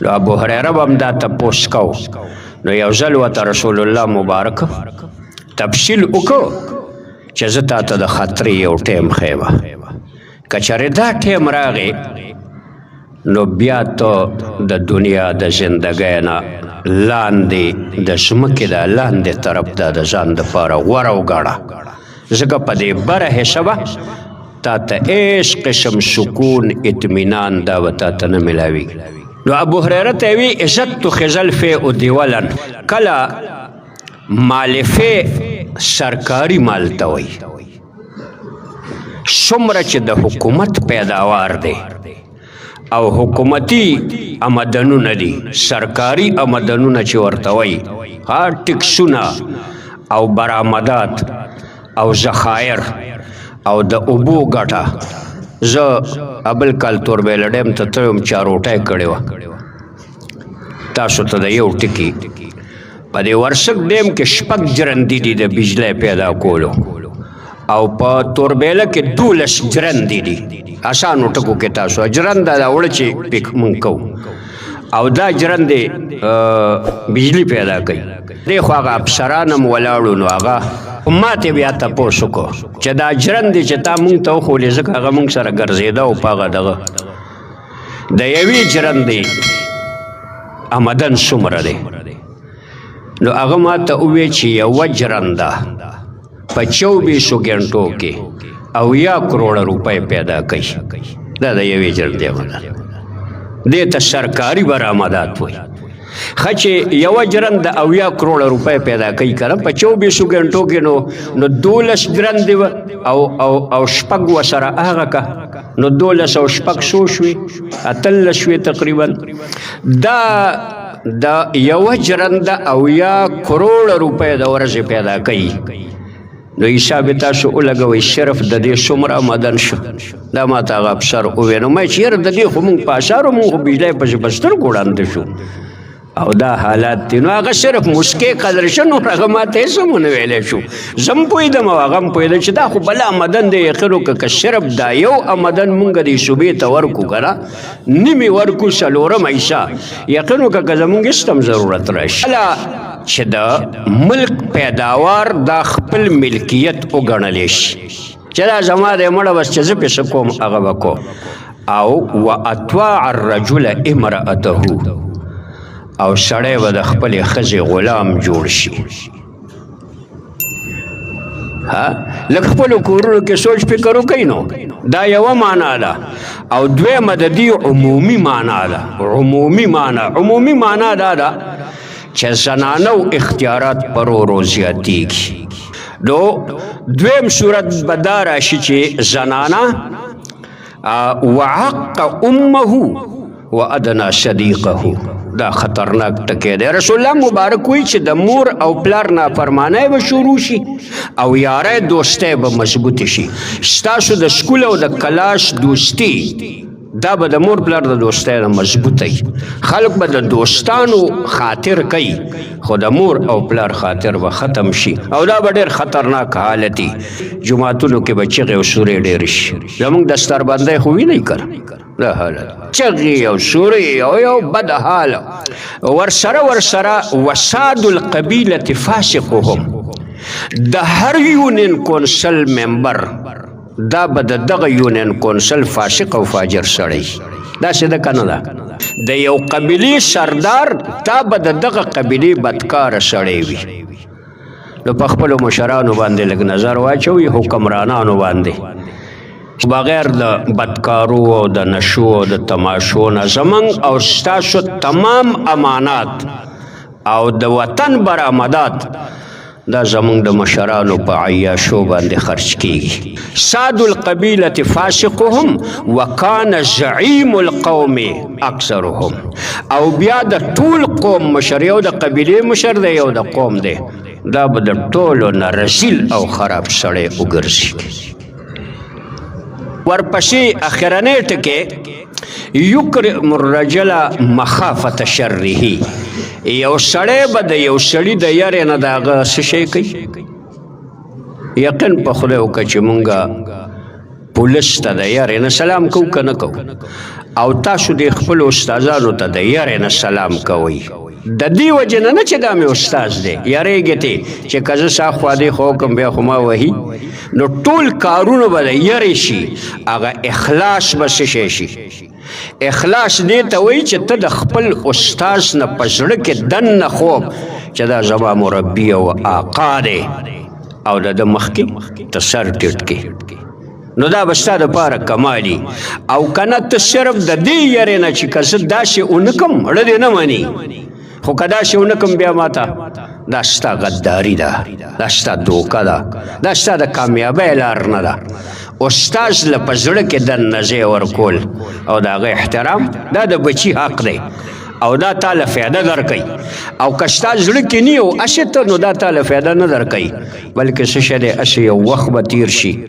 نو ابو هریره به هم دا تپوس کو نو یو ځل ورته رسول الله مبارک تفصیل وکړو چې زه تا ته د خطرې یو ټیم ښیمه که چېرې دا ټیم راغی نو بیا ته د دنیا د زندګۍ نه لاندې د ځمکې د لاندې طرف دا د ځان دپاره غوره وګاڼه ځکه په دې بره حصه به تا ته هېڅ قسم سکون اطمینان دا به تا ته نه میلاویږي نو ابو هریره ته وی عزت خزل فیع دیولا کله مالفه سرکاری مال ته وی څومره چې د حکومت پیداوار دی او حکومتي آمدنونه دي سرکاری آمدنونه چې ورته وی ټکسونه او برآمدات او ذخایر او د اوبو ګټه زه ابل کال توربیله ډیم ته تلم چا روټۍ کړې وه تاسو ته د یو ټکي په دې ورسک ډیم کې 6 جرندې دي د بجلی پیدا کولو او په توربیله کې 12 جرندې دي اسانو ټکو کې تاسو جرنده دا وړه چې پک مونږ کوو او دا جرندې بجلی پیدا کوي دې خو هغه افسران هم ولاړو نو هغه ما ته بیا تپوس وکړو چې دا جرندې چې تا مونږ ته وښولې ځکه هغه مونږ سره ګرځېده او په هغه دغه د یوې جرندې آمدن څومره دی نو هغه ما ته وویل چې یوه جرنده په 24 غنټو کې 80 کروڑه روپۍ پیدا کوي دا د یوې جرندې آمدن دې ته سرکاري برآمدات وایي ښه چې یوه جرنده 80 کروڑه روپۍ پیدا کوي که نه په 24 غنټو کې نو 12 جرندې وه او 6 ورسره هغه که نو 12 او 6 څو شوې 18 شوې تقریبا دا یوه جرنده 80 کروڑه روپۍ د ورځې پیدا کوي نو حساب تاسو ولګوئ صرف د دې څومره آمدن شو دا ما ته هغه افسر وویل نو ما چې یاره د دې خو مونږ په اشارو مونږ خو بجلی پسې په سترګو ړانده شو او دا حالات دي نو هغه صرف مسکې قدر شه نو هغه ما ته هېڅ هم ونه ویلی شو زه هم پوهېدم او هغه هم پوهېده چې دا خو بل آمدن دی یقین وکړه که صرف دا یو آمدن مونږ دې صوبې ته ورکو که نه نیمې ورکو څلورم حصه یقین وکړه که زمونږ هېڅ هم ضرورت راشي کله چې د ملک پیداوار دا خپل ملکیت وګڼلی شي چې دا زما دی مړه بس چې زه پې څه کوم هغه به کوم او واطواع الرجل امرأته او سړی به د خپلې ښځې غلام جوړ شي لږ خپلو کورونو کې سوچ فکر وکئ نو دا یوه معنا ده او دویمه د دې عمومي معنا ده عمومي معنا دا ده چې زنانو اختیارات پر ورو زیاتېږي نو دویم صورت به دا راشي چې زنانه وعق امه وادنا صدیقه دا خطرناک ټکی دی رسول الله مبارک وی چې د مور او پلار نافرمانی به شروع شي او یاری دوستی به مضبوطې شي ستاسو د سکول او د کلاس دوستي دا به د مور پلار د دوستی نه مضبوطی خلق به د دوستانو خاطر کوي خو د مور او پلار خاطر به ختم شي او دا به ډېر خطرناک حالت وي جوماتونو کې به چغې او سورې ډېرې شي زموږ دستربندی خو وینئ که دا حالت چغې او سورې او یو بد حال ورسره وساد القبیلة فاسقهم د هر یونین کونسل ممبر دا به د دغه یونین کونسل فاسق او فاجر سړی داسې ده که نه ده د یو قبیلې سردار دا به د دغه قبیلې بدکاره سړی وي نو په خپلو مشرانو باندې لږ نظر واچوي حکمرانانو باندې بغیر د بدکارو او د نشو او د تماشو نه زموږ او ستاسو تمام امانات او د وطن برآمدات دا زمونږ د مشرانو په عیاشو باندې خرچ کیږي ساد القبیلة فاسقهم وکان زعیم القوم اکثرهم او بیا د ټول قوم مشر یو د قبیلې مشر دی یو د قوم دی دا به د ټولو نه رسیل او خراب سړی وګرځي ورپسې اخرنی ټکی یکرم الرجل مخافة شره یو سړی به د یو سړي د یارې نه د هغه څه شی کوي یقین په خدای وکړه چې مونږ پولیس ته د یارې نه سلام کوو که نه کوو او تاسو د خپل استادانو ته د یارې نه سلام کوئ د دې وجې نه چې دا مې استاد دی یارېږې تی چې که زه شاخوا دی خو کوم بیا خو ما وهي نو ټول کارونه به د یارې شي هغه اخلاص به څه شی شي اخلاص دې ته وایي چې ته د خپل استاز نه په زړه کې دننه خوب چې دا زما مربي او آقا دی او د ده مخکې ته سر ټیټ کې نو دا به ستا دپاره کمالي او که نه ته صرف د دې یارې نه چې که زه داسې ونه کړم زړه دې نه مني خو که داسې ونه کړم بیا ماته دا ستا غداري ده دا ستا دوکه ده دا ستا د کامیابۍ لار نه ده استاز له په زړه کې دننه ځای ورکول او د هغه احترام دا د بچي حق دی او دا تاله فایده درکوي او که ستا زړه کې نه یو هسې ته نو دا تاله فایده نه درکوي بلکې څه شی دی هسې یو وخت به تیر شي